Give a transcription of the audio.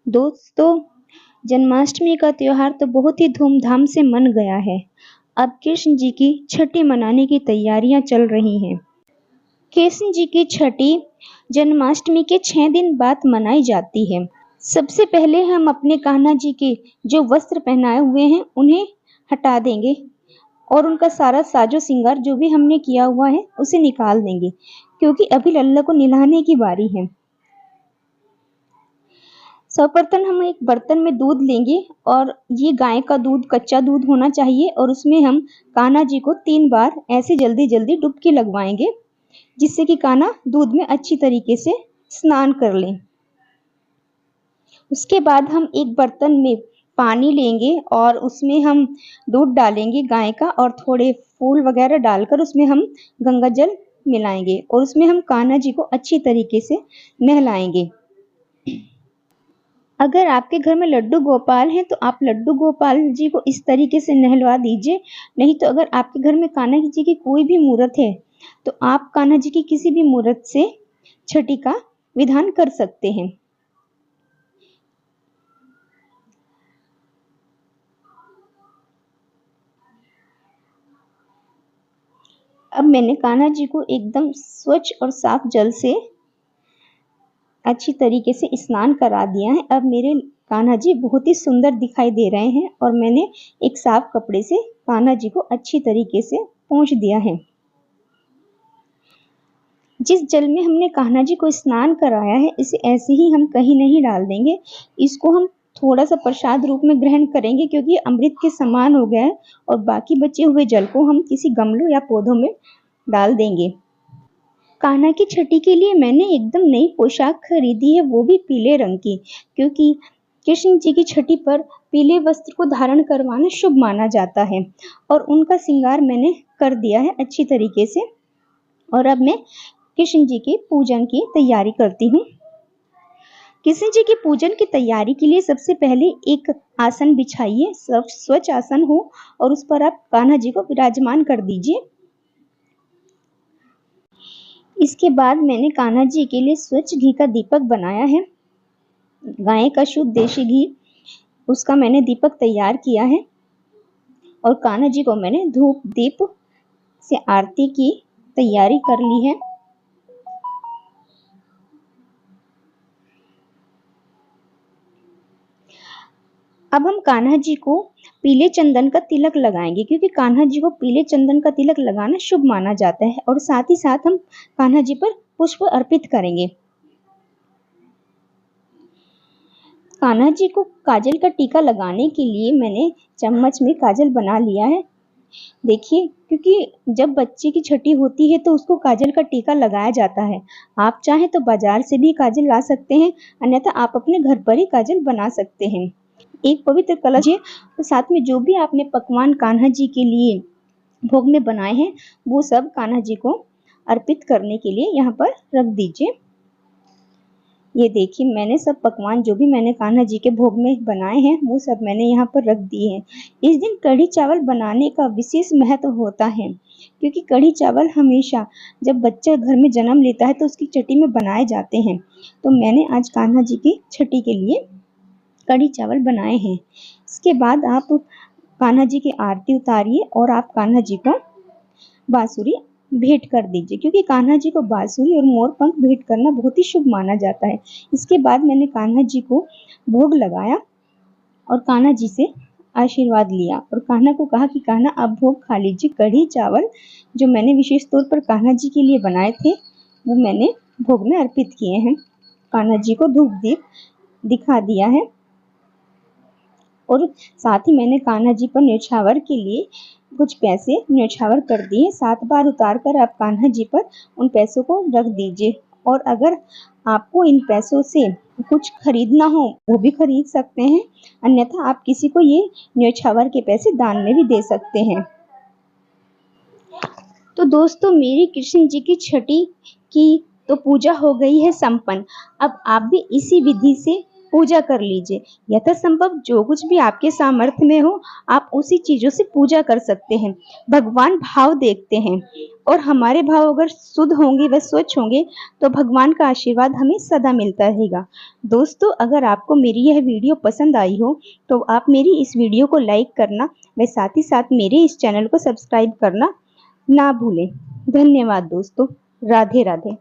दोस्तों, जन्माष्टमी का त्योहार तो बहुत ही धूमधाम से मन गया है। अब कृष्ण जी की छठी मनाने की तैयारियां चल रही हैं। कृष्ण जी की छठी जन्माष्टमी के 6 दिन बाद मनाई जाती है। सबसे पहले हम अपने कान्हा जी के जो वस्त्र पहनाए हुए हैं उन्हें हटा देंगे और उनका सारा साजो श्रृंगार जो भी हमने किया हुआ है उसे निकाल देंगे, क्योंकि अभी लल्ला को नहलाने की बारी है। सर्वप्रथम हम एक बर्तन में दूध लेंगे और ये गाय का दूध, कच्चा दूध होना चाहिए, और उसमें हम कान्हा जी को 3 बार ऐसे जल्दी जल्दी डुबकी लगवाएंगे, जिससे कि कान्हा दूध में अच्छी तरीके से स्नान कर लें। उसके बाद हम एक बर्तन में पानी लेंगे और उसमें हम दूध डालेंगे गाय का, और थोड़े फूल वगैरह डालकर उसमें हम गंगा जल मिलाएंगे और उसमें हम कान्हा जी को अच्छी तरीके से नहलाएंगे। अगर आपके घर में लड्डू गोपाल हैं तो आप लड्डू गोपाल जी को इस तरीके से नहलवा दीजिए। नहीं तो अगर आपके घर में कान्हा जी की कोई भी मूर्त है तो आप कान्हा जी की किसी भी मूर्त से छठी का विधान कर सकते हैं। अब मैंने कान्हा जी को एकदम स्वच्छ और साफ जल से अच्छी तरीके से स्नान करा दिया है। अब मेरे कान्हा जी बहुत ही सुंदर दिखाई दे रहे हैं और मैंने एक साफ कपड़े से कान्हा जी को अच्छी तरीके से पोंछ दिया है। जिस जल में हमने कान्हा जी को स्नान कराया है इसे ऐसे ही हम कहीं नहीं डाल देंगे। इसको हम थोड़ा सा प्रसाद रूप में ग्रहण करेंगे, क्योंकि अमृत के समान हो गया है, और बाकी बचे हुए जल को हम किसी गमलों या पौधों में डाल देंगे। कान्हा की छठी के लिए मैंने एकदम नई पोशाक खरीदी है, वो भी पीले रंग की, क्योंकि कृष्ण जी की छठी पर पीले वस्त्र को धारण करवाना शुभ माना जाता है। और उनका श्रृंगार मैंने कर दिया है अच्छी तरीके से, और अब मैं कृष्ण जी के पूजन की तैयारी करती हूँ। कृष्ण जी के पूजन की तैयारी के लिए सबसे पहले एक आसन बिछाइए, स्वच्छ आसन हो, और उस पर आप कान्हा जी को विराजमान कर दीजिए। इसके बाद मैंने कान्हा जी के लिए स्वच्छ घी का दीपक बनाया है। गाय का शुद्ध देशी घी, उसका मैंने दीपक तैयार किया है, और कान्हा जी को मैंने धूप दीप से आरती की तैयारी कर ली है। अब हम कान्हा जी को पीले चंदन का तिलक लगाएंगे, क्योंकि कान्हा जी को पीले चंदन का तिलक लगाना शुभ माना जाता है, और साथ ही साथ हम कान्हा जी पर पुष्प अर्पित करेंगे। कान्हा जी को काजल का टीका लगाने के लिए मैंने चम्मच में काजल बना लिया है। देखिए, क्योंकि जब बच्चे की छठी होती है तो उसको काजल का टीका लगाया जाता है। आप चाहें तो बाजार से भी काजल ला सकते हैं, अन्यथा आप अपने घर पर ही काजल बना सकते हैं। एक पवित्र कलश है, तो साथ में जो भी आपने पकवान कान्हा जी के लिए भोग में बनाए हैं वो सब कान्हा जी को अर्पित करने के लिए यहाँ पर रख दीजिए। ये देखिए, मैंने सब पकवान जो भी मैंने कान्हा जी के भोग में बनाए हैं वो सब मैंने यहाँ पर रख दिए हैं। इस दिन कढ़ी चावल बनाने का विशेष महत्व होता है, क्योंकि कढ़ी चावल हमेशा जब बच्चा घर में जन्म लेता है तो उसकी छठी में बनाए जाते हैं। तो मैंने आज कान्हा जी की छठी के लिए कढ़ी चावल बनाए हैं। इसके बाद आप कान्हा जी की आरती उतारिए और आप कान्हा जी को बांसुरी भेंट कर दीजिए, क्योंकि कान्हा जी को बांसुरी और मोर पंख भेंट करना बहुत ही शुभ माना जाता है। इसके बाद मैंने कान्हा जी को भोग लगाया और कान्हा जी से आशीर्वाद लिया, और कान्हा को कहा कि कान्हा आप भोग खा लीजिए। कढ़ी चावल जो मैंने विशेष तौर पर कान्हा जी के लिए बनाए थे वो मैंने भोग में अर्पित किए हैं। कान्हा जी को धूप दीप दिखा दिया है, और साथ ही मैंने कान्हा जी पर न्योछावर के लिए कुछ पैसे न्योछावर कर दिए। 7 बार उतार कर आप कान्हा जी पर उन पैसों को रख दीजिए, और अगर आपको इन पैसों से कुछ खरीदना हो वो भी खरीद सकते हैं, अन्यथा आप किसी को ये न्योछावर के पैसे दान में भी दे सकते हैं। तो दोस्तों, मेरी कृष्ण जी की छठी की तो पूजा हो गई है संपन्न। अब आप भी इसी विधि से पूजा कर लीजिए। यथासंभव जो कुछ भी आपके सामर्थ्य में हो, आप उसी चीज़ों से पूजा कर सकते हैं। भगवान भाव देखते हैं और हमारे भाव अगर शुद्ध होंगे व स्वच्छ होंगे तो भगवान का आशीर्वाद हमें सदा मिलता रहेगा। दोस्तों, अगर आपको मेरी यह वीडियो पसंद आई हो तो आप मेरी इस वीडियो को लाइक करना व साथ ही साथ मेरे इस चैनल को सब्सक्राइब करना ना भूलें। धन्यवाद दोस्तों। राधे राधे।